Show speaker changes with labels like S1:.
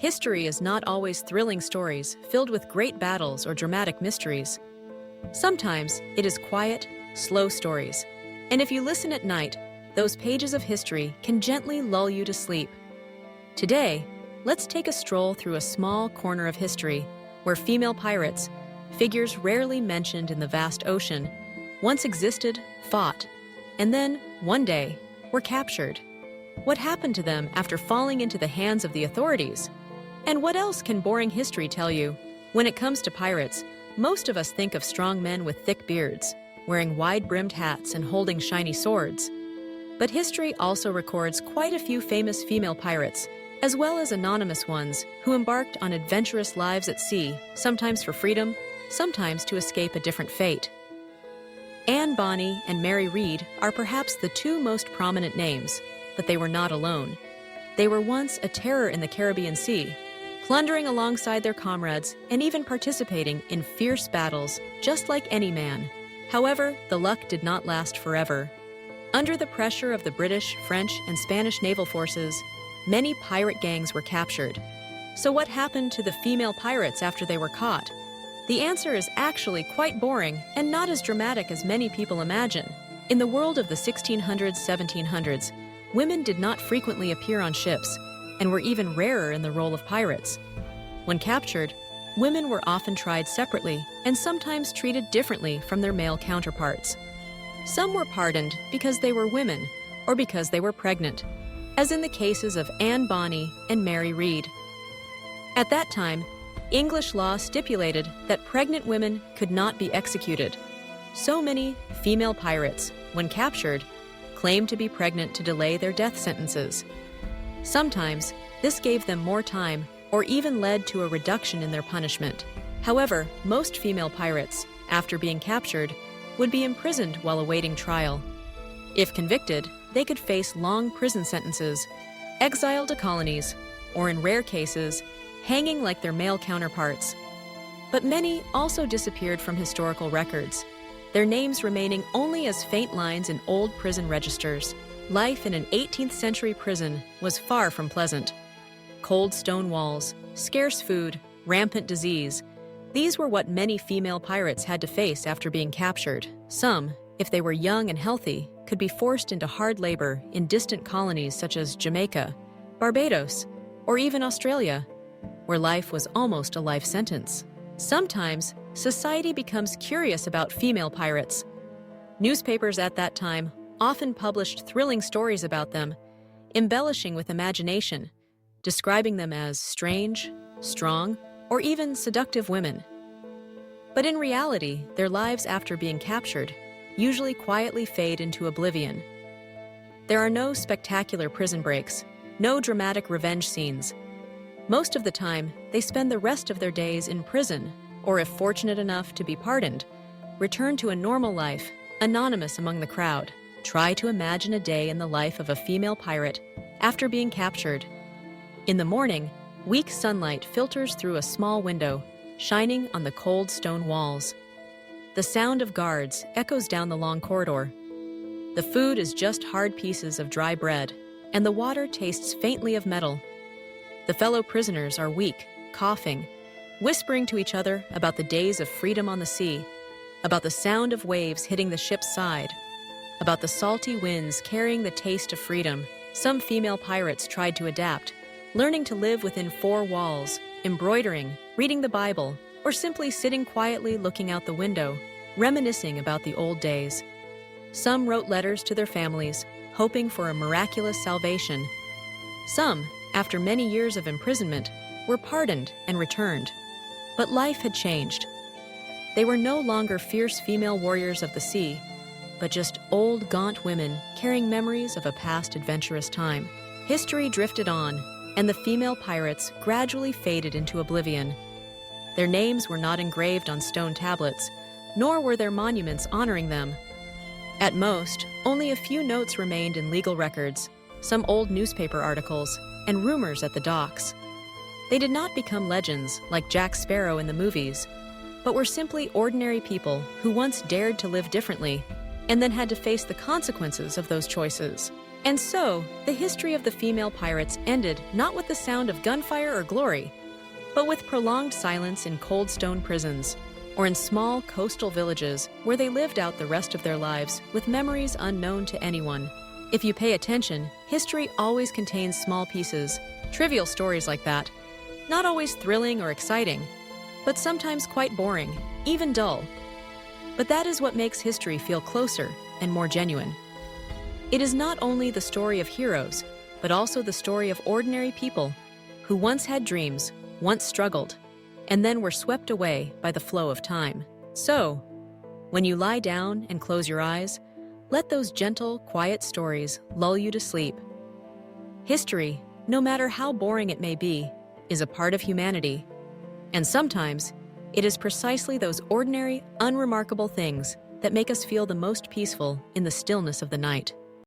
S1: History is not always thrilling stories filled with great battles or dramatic mysteries. Sometimes it is quiet, slow stories. And if you listen at night, those pages of history can gently lull you to sleep. Today, let's take a stroll through a small corner of history where female pirates, figures rarely mentioned in the vast ocean, once existed, fought, and then, one day, were captured. What happened to them after falling into the hands of the authorities? And what else can boring history tell you? When it comes to pirates, most of us think of strong men with thick beards, wearing wide-brimmed hats and holding shiny swords. But history also records quite a few famous female pirates, as well as anonymous ones who embarked on adventurous lives at sea, sometimes for freedom, sometimes to escape a different fate. Anne Bonny and Mary Read are perhaps the two most prominent names, but they were not alone. They were once a terror in the Caribbean Sea, plundering alongside their comrades and even participating in fierce battles just like any man. However, the luck did not last forever. Under the pressure of the British, French, and Spanish naval forces, many pirate gangs were captured. So what happened to the female pirates after they were caught? The answer is actually quite boring and not as dramatic as many people imagine. In the world of the 1600s, 1700s, women did not frequently appear on ships and were even rarer in the role of pirates. When captured, women were often tried separately and sometimes treated differently from their male counterparts. Some were pardoned because they were women or because they were pregnant, as in the cases of Anne Bonny and Mary Read. At that time, English law stipulated that pregnant women could not be executed. So many female pirates, when captured, claimed to be pregnant to delay their death sentences. Sometimes, this gave them more time or even led to a reduction in their punishment. However, most female pirates, after being captured, would be imprisoned while awaiting trial. If convicted, they could face long prison sentences, exile to colonies, or in rare cases, hanging like their male counterparts. But many also disappeared from historical records, their names remaining only as faint lines in old prison registers. Life in an 18th century prison was far from pleasant. Cold stone walls, scarce food, rampant disease, these were what many female pirates had to face after being captured. Some, if they were young and healthy, could be forced into hard labor in distant colonies such as Jamaica, Barbados, or even Australia, where life was almost a life sentence. Sometimes, society becomes curious about female pirates. Newspapers at that time often published thrilling stories about them, embellishing with imagination, describing them as strange, strong, or even seductive women. But in reality, their lives after being captured usually quietly fade into oblivion. There are no spectacular prison breaks, no dramatic revenge scenes. Most of the time, they spend the rest of their days in prison, or if fortunate enough to be pardoned, return to a normal life, anonymous among the crowd. Try to imagine a day in the life of a female pirate after being captured. In the morning, weak sunlight filters through a small window, shining on the cold stone walls. The sound of guards echoes down the long corridor. The food is just hard pieces of dry bread, and the water tastes faintly of metal. The fellow prisoners are weak, coughing, whispering to each other about the days of freedom on the sea, about the sound of waves hitting the ship's side, about the salty winds carrying the taste of freedom. Some female pirates tried to adapt, learning to live within four walls, embroidering, reading the Bible, or simply sitting quietly looking out the window, reminiscing about the old days. Some wrote letters to their families, hoping for a miraculous salvation. Some, after many years of imprisonment, were pardoned and returned. But life had changed. They were no longer fierce female warriors of the sea, but just old, gaunt women carrying memories of a past adventurous time. History drifted on, and the female pirates gradually faded into oblivion. Their names were not engraved on stone tablets, nor were there monuments honoring them. At most, only a few notes remained in legal records, some old newspaper articles, and rumors at the docks. They did not become legends like Jack Sparrow in the movies, but were simply ordinary people who once dared to live differently and then had to face the consequences of those choices. And so, the history of the female pirates ended not with the sound of gunfire or glory, but with prolonged silence in cold stone prisons, or in small coastal villages where they lived out the rest of their lives with memories unknown to anyone. If you pay attention, history always contains small pieces, trivial stories like that, not always thrilling or exciting, but sometimes quite boring, even dull. But that is what makes history feel closer and more genuine. It is not only the story of heroes, but also the story of ordinary people who once had dreams, once struggled, and then were swept away by the flow of time. So, when you lie down and close your eyes, let those gentle, quiet stories lull you to sleep. History, no matter how boring it may be, is a part of humanity. And sometimes, it is precisely those ordinary, unremarkable things that make us feel the most peaceful in the stillness of the night.